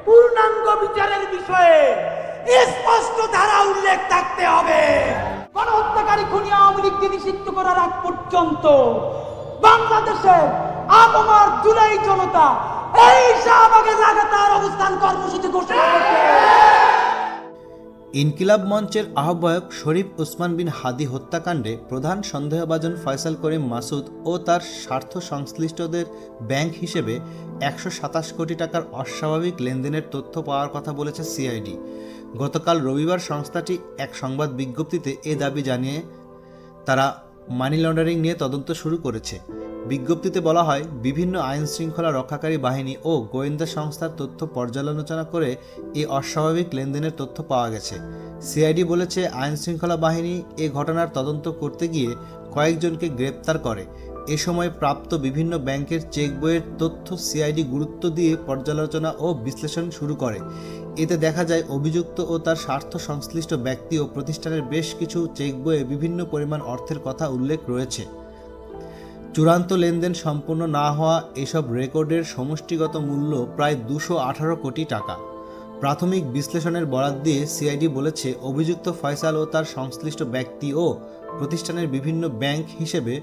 পূর্ণাঙ্গ বিচারের বিষয়ে স্পষ্ট ধারা উল্লেখ থাকতে হবে। গণহত্যাকারী খুনি আওয়ামী লীগকে নিষিদ্ধ করার আগ পর্যন্ত বাংলাদেশের আপামর জুলাই জনতা এই শাহবাগে লাগাতার অবস্থান কর্মসূচি ঘোষণা করছে। ইনকিলাব মঞ্চের আহ্বায়ক শরীফ ওসমান বিন হাদি হত্যাকাণ্ডে প্রধান সন্দেহভাজন ফয়সাল করিম মাসুদ ও তার স্বার্থ সংশ্লিষ্টদের ব্যাংক হিসেবে 127 কোটি টাকার অস্বাভাবিক লেনদেনের তথ্য পাওয়ার কথা বলেছে সিআইডি। গতকাল রবিবার সংস্থাটি এক সংবাদ বিজ্ঞপ্তিতে এ দাবি জানিয়ে তারা মানি লন্ডারিং নিয়ে তদন্ত শুরু করেছে। বিজ্ঞপ্তিতে বলা হয়, বিভিন্ন আইন শৃঙ্খলা রক্ষাকারী বাহিনী ও গোয়েন্দা সংস্থার তথ্য পর্যালোচনা করে এই অস্বাভাবিক লেনদেনের তথ্য পাওয়া গেছে। সিআইডি বলেছে, আইন শৃঙ্খলা বাহিনী এ ঘটনার তদন্ত করতে গিয়ে কয়েকজনকে গ্রেপ্তার করে। এ সময় প্রাপ্ত বিভিন্ন ব্যাংকের চেক বইয়ের তথ্য সিআইডি গুরুত্ব দিয়ে পর্যালোচনা ও বিশ্লেষণ শুরু করে। এতে দেখা যায়, অভিযুক্ত ও তার স্বার্থ সংশ্লিষ্ট ব্যক্তি ও প্রতিষ্ঠানের বেশ কিছু চেক বইয়ে বিভিন্ন পরিমাণ অর্থের কথা উল্লেখ রয়েছে। চূড়ান্ত লেনদেন সম্পূর্ণ না হওয়া এসব রেকর্ডের সমষ্টিগত মূল্য প্রায় 218 কোটি টাকা। প্রাথমিক বিশ্লেষণের বরাত দিয়ে সিআইডি বলেছে, অভিযুক্ত ফয়সাল ও তার সংশ্লিষ্ট ব্যক্তি ও প্রতিষ্ঠানের বিভিন্ন ব্যাংক হিসেবে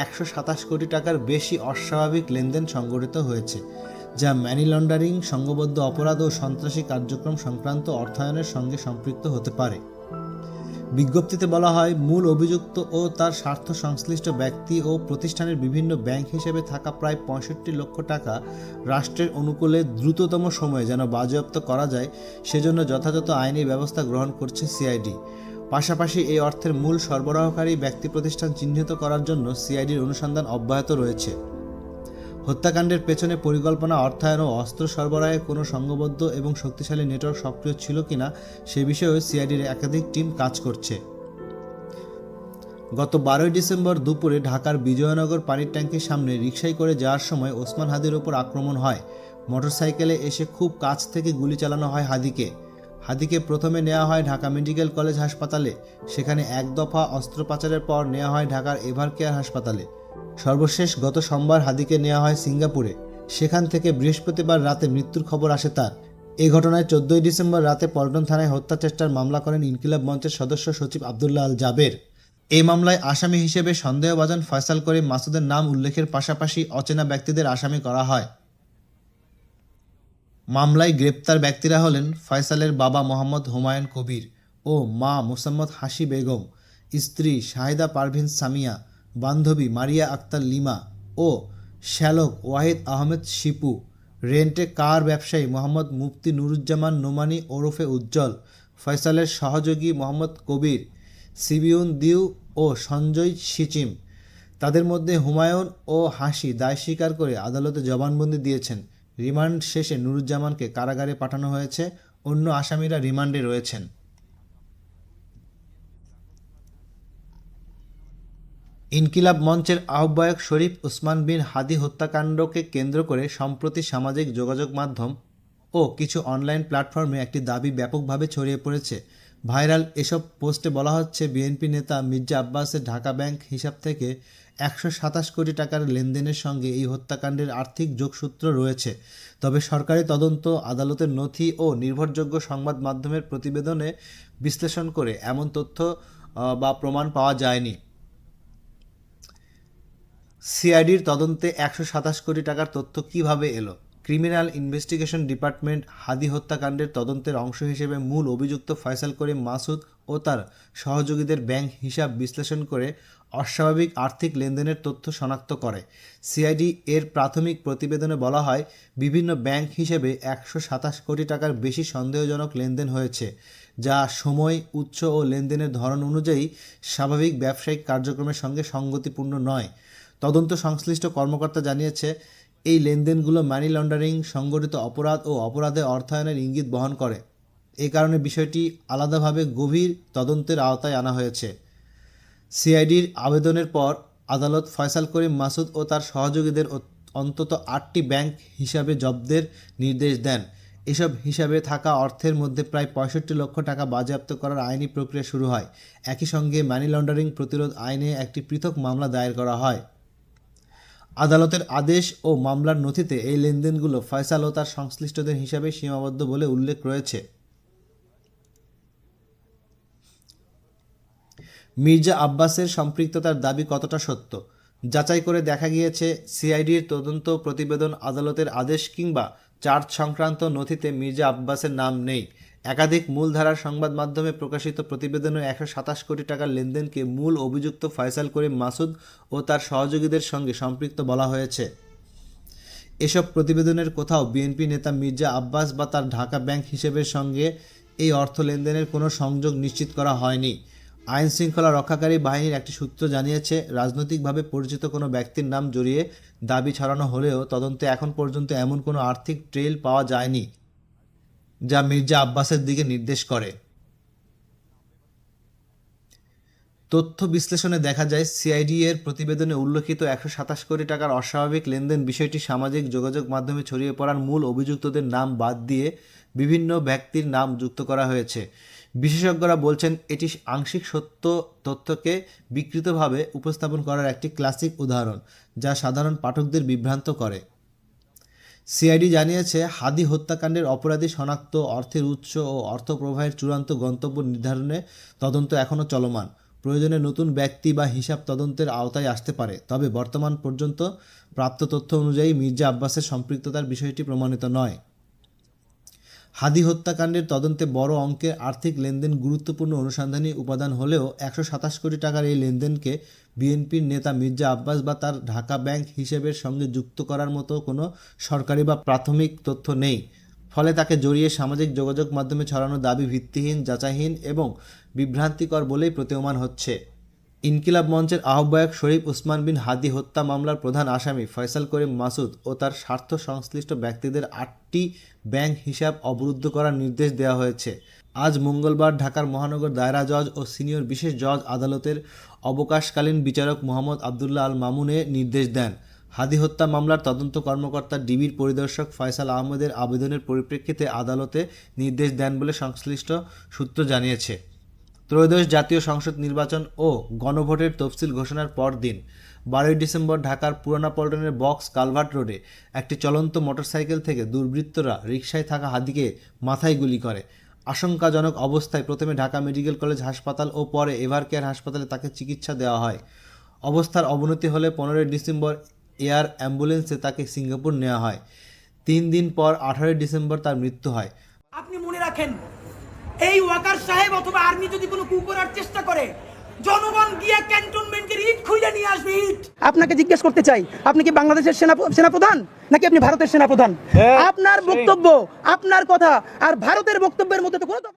127 কোটি টাকার বেশি অস্বাভাবিক লেনদেন সংঘটিত হয়েছে, যা মানি লন্ডারিং, সংঘবদ্ধ অপরাধ ও সন্ত্রাসী কার্যক্রম সংক্রান্ত অর্থায়নের সঙ্গে সম্পৃক্ত হতে পারে। বিজ্ঞপ্তিতে বলা হয়, মূল অভিযুক্ত ও তার স্বার্থ সংশ্লিষ্ট ব্যক্তি ও প্রতিষ্ঠানের বিভিন্ন ব্যাংক হিসেবে থাকা প্রায় 65 লক্ষ টাকা রাষ্ট্রের অনুকূলে দ্রুততম সময়ে যেন বাজেয়াপ্ত করা যায়, সেজন্য যথাযথ আইনি ব্যবস্থা গ্রহণ করছে সিআইডি। পাশাপাশি এই অর্থের মূল সরবরাহকারী ব্যক্তি প্রতিষ্ঠান চিহ্নিত করার জন্য সিআইডির অনুসন্ধান অব্যাহত রয়েছে। হত্যাকাণ্ডের পেছনে পরিকল্পনা, অর্থায়ন ও অস্ত্র সরবরাহে কোনো সংঘবদ্ধ এবং শক্তিশালী নেটওয়ার্ক সক্রিয় ছিল কিনা সে বিষয়েও সিআইডির একাধিক টিম কাজ করছে। গত 12 ডিসেম্বর দুপুরে ঢাকার বিজয়নগর পানির ট্যাঙ্কির সামনে রিকশায় করে যাওয়ার সময় ওসমান হাদির ওপর আক্রমণ হয়। মোটরসাইকেলে এসে খুব কাছ থেকে গুলি চালানো হয় হাদিকে প্রথমে নেওয়া হয় ঢাকা মেডিকেল কলেজ হাসপাতালে, সেখানে এক দফা অস্ত্রোপচারের পর নেওয়া হয় ঢাকার এভারকেয়ার হাসপাতালে। সর্বশেষ গত সোমবার হাদিকে নেওয়া হয় সিঙ্গাপুরে, সেখান থেকে বৃহস্পতিবার রাতে মৃত্যুর খবর আসে তার। এই ঘটনায় 14 ডিসেম্বর রাতে পল্টন থানায় হত্যা চেষ্টার মামলা করেন ইনকিলাব মঞ্চের সদস্য সচিব আবদুল্লাহ আল জাবের। এই মামলায় আসামি হিসেবে সন্দেহভাজন ফয়সাল করিম মাসুদের নাম উল্লেখের পাশাপাশি অচেনা ব্যক্তিদের আসামি করা হয়। মামলায় গ্রেপ্তার ব্যক্তিরা হলেন ফয়সালের বাবা মোহাম্মদ হুমায়ুন কবির ও মা মোসাম্মদ হাসি বেগম, স্ত্রী শাহিদা পারভিন সামিয়া, বান্ধবী মারিয়া আক্তার লিমা ও শ্যালক ওয়াহিদ আহমেদ শিপু, রেন্টে কার ব্যবসায়ী মোহাম্মদ মুফতি নুরুজ্জামান নোমানি ওরফে উজ্জ্বল, ফয়সালের সহযোগী মোহাম্মদ কবির, সিবিউন দিউ ও সঞ্জয় সিচিম। তাদের মধ্যে হুমায়ুন ও হাসি দায় স্বীকার করে আদালতে জবানবন্দি দিয়েছেন। রিমান্ড শেষে নুরুজ্জামানকে কারাগারে পাঠানো হয়েছে, অন্য আসামিরা রিমান্ডে রয়েছেন। ইনকিলাব মঞ্চের আহ্বায়ক শরীফ ওসমান বিন হাদি হত্যাকাণ্ডকে কেন্দ্র করে সম্প্রতি সামাজিক যোগাযোগ মাধ্যম ও কিছু অনলাইন প্ল্যাটফর্মে একটি দাবি ব্যাপকভাবে ছড়িয়ে পড়েছে। ভাইরাল এসব পোস্টে বলা হচ্ছে, বিএনপি নেতা মির্জা আব্বাসের ঢাকা ব্যাংক হিসাব থেকে 127 কোটি টাকার লেনদেনের সঙ্গে এই হত্যাকাণ্ডের আর্থিক যোগসূত্র রয়েছে। তবে সরকারি তদন্ত, আদালতের নথি ও নির্ভরযোগ্য সংবাদ মাধ্যমের প্রতিবেদনে বিশ্লেষণ করে এমন তথ্য বা প্রমাণ পাওয়া যায়নি। সিআইডির তদন্তে 127 কোটি টাকার তথ্য কিভাবে এলো? ক্রিমিনাল ইনভেস্টিগেশন ডিপার্টমেন্ট হাদি হত্যাকাণ্ডের তদন্তের অংশ হিসেবে মূল অভিযুক্ত ফয়সাল করিম মাসুদ ও তার সহযোগীদের ব্যাংক হিসাব বিশ্লেষণ করে অস্বাভাবিক আর্থিক লেনদেনের তথ্য শনাক্ত করে। সিআইডি এর প্রাথমিক প্রতিবেদনে বলা হয়, বিভিন্ন ব্যাংক হিসেবে 127 কোটি টাকার বেশি সন্দেহজনক লেনদেন হয়েছে, যা সময়, উৎস ও লেনদেনের ধরন অনুযায়ী স্বাভাবিক ব্যবসায়িক কার্যক্রমের সঙ্গে সঙ্গতিপূর্ণ নয়। তদন্ত সংশ্লিষ্ট কর্মকর্তা জানিয়েছে, এই লেনদেনগুলো মানি লন্ডারিং, সংগঠিত অপরাধ ও অপরাধে অর্থায়নের ইঙ্গিত বহন করে। এ কারণে বিষয়টি আলাদাভাবে গভীর তদন্তের আওতায় আনা হয়েছে। সিআইডির আবেদনের পর আদালত ফয়সাল করিম মাসুদ ও তার সহযোগীদের অন্তত 8টি ব্যাংক হিসাবে জব্দের নির্দেশ দেন। এসব হিসাবে থাকা অর্থের মধ্যে প্রায় 65 লক্ষ টাকা বাজেয়াপ্ত করার আইনি প্রক্রিয়া শুরু হয়। একই সঙ্গে মানি লন্ডারিং প্রতিরোধ আইনে একটি পৃথক মামলা দায়ের করা হয়। আদালতের আদেশ ও মামলার নথিতে এই লেনদেনগুলো ফয়সাল ও তার সংশ্লিষ্টদের হিসাবে সীমাবদ্ধ বলে উল্লেখ রয়েছে। মির্জা আব্বাসের সম্পৃক্ততার দাবি কতটা সত্য? যাচাই করে দেখা গিয়েছে, সিআইডির তদন্ত প্রতিবেদন, আদালতের আদেশ কিংবা চার্জ সংক্রান্ত নথিতে মির্জা আব্বাসের নাম নেই। একাধিক মূলধারার সংবাদ মাধ্যমে প্রকাশিত প্রতিবেদনে 127 কোটি টাকার লেনদেনকে মূল অভিযুক্ত ফয়সাল করিম মাসুদ ও তার সহযোগীদের সঙ্গে সম্পৃক্ত বলা হয়েছে। এসব প্রতিবেদনের কোথাও বিএনপি নেতা মির্জা আব্বাস বা তার ঢাকা ব্যাংক হিসেবের সঙ্গে এই অর্থ লেনদেনের কোনো সংযোগ নিশ্চিত করা হয়নি। আইন শৃঙ্খলা রক্ষাকারী বাহিনীর একটি সূত্র জানিয়েছে, রাজনৈতিকভাবে পরিচিত কোনো ব্যক্তির নাম জড়িয়ে দাবি ছড়ানো হলেও তদন্তে এখন পর্যন্ত এমন কোনো আর্থিক ট্রেল পাওয়া যায়নি যা মির্জা আব্বাসের দিকে নির্দেশ করে। তথ্য বিশ্লেষণে দেখা যায়, সিআইডি এর প্রতিবেদনে উল্লেখিত 127 কোটি টাকার অস্বাভাবিক লেনদেন বিষয়টি সামাজিক যোগাযোগ মাধ্যমে ছড়িয়ে পড়ার মূল অভিযুক্তদের নাম বাদ দিয়ে বিভিন্ন ব্যক্তির নাম যুক্ত করা হয়েছে। বিশেষজ্ঞরা বলছেন, এটি আংশিক সত্য তথ্যকে বিকৃতভাবে উপস্থাপন করার একটি ক্লাসিক উদাহরণ, যা সাধারণ পাঠকদের বিভ্রান্ত করে। সিআইডি জানিয়েছে, হাদি হত্যাকাণ্ডের অপরাধী শনাক্ত, অর্থের উৎস ও অর্থ প্রবাহের চূড়ান্ত গন্তব্য নির্ধারণে তদন্ত এখনও চলমান। প্রয়োজনে নতুন ব্যক্তি বা হিসাব তদন্তের আওতায় আসতে পারে, তবে বর্তমান পর্যন্ত প্রাপ্ত তথ্য অনুযায়ী মির্জা আব্বাসের সম্পৃক্ততার বিষয়টি প্রমাণিত নয়। হাদি হত্যাকাণ্ডের তদন্তে বড় অঙ্কের আর্থিক লেনদেন গুরুত্বপূর্ণ অনুসন্ধানী উপাদান হলেও 127 কোটি টাকার এই লেনদেনকে বিএনপির নেতা মির্জা আব্বাস বা তার ঢাকা ব্যাংক হিসেবের সঙ্গে যুক্ত করার মতো কোনো সরকারি বা প্রাথমিক তথ্য নেই। ফলে তাকে জড়িয়ে সামাজিক যোগাযোগ মাধ্যমে ছড়ানো দাবি ভিত্তিহীন, যাচাইহীন এবং বিভ্রান্তিকর বলেই প্রতীয়মান হচ্ছে। ইনকিলাব মঞ্চের আহ্বায়ক শরীফ ওসমান বিন হাদি হত্যা মামলার প্রধান আসামি ফয়সাল করিম মাসুদ ও তার স্বার্থ সংশ্লিষ্ট ব্যক্তিদের 8টি ব্যাংক হিসাব অবরুদ্ধ করার নির্দেশ দেওয়া হয়েছে। আজ মঙ্গলবার ঢাকার মহানগর দায়রা জজ ও সিনিয়র বিশেষ জজ আদালতের অবকাশকালীন বিচারক মোহাম্মদ আবদুল্লাহ আল মামুনে নির্দেশ দেন। হাদি হত্যা মামলার তদন্ত কর্মকর্তা ডিবির পরিদর্শক ফয়সাল আহমেদের আবেদনের পরিপ্রেক্ষিতে আদালতে নির্দেশ দেন বলে সংশ্লিষ্ট সূত্র জানিয়েছে। ত্রয়োদশ জাতীয় সংসদ নির্বাচন ও গণভোটের তফসিল ঘোষণার পরদিন 12 ডিসেম্বর ঢাকার পুরানা পল্টনের বক্স কালভার্ট রোডে একটি চলন্ত মোটরসাইকেল থেকে দুর্বৃত্তরা রিকশায় থাকা হাদিকে মাথায় গুলি করে। আশঙ্কাজনক অবস্থায় প্রথমে ঢাকা মেডিকেল কলেজ হাসপাতাল ও পরে এভারকেয়ার হাসপাতালে তাকে চিকিৎসা দেওয়া হয়। অবস্থার অবনতি হলে 15 ডিসেম্বর এয়ার অ্যাম্বুলেন্সে তাকে সিঙ্গাপুর নেওয়া হয়। 3 দিন পর 18 ডিসেম্বর তার মৃত্যু হয়। আপনি মনে রাখেন, এই ওয়াকার সাহেব অথবা আর্মি যদি কোনো কু করার চেষ্টা করে, জনগণ গিয়ে ক্যান্টনমেন্টের ইট খুঁজে নিয়ে আসবে। ইট আপনাকে জিজ্ঞেস করতে চাই, আপনি কি বাংলাদেশের সেনাপ্রধান নাকি আপনি ভারতের সেনাপ্রধান? আপনার বক্তব্য, আপনার কথা আর ভারতের বক্তব্যের মধ্যে তো কোনো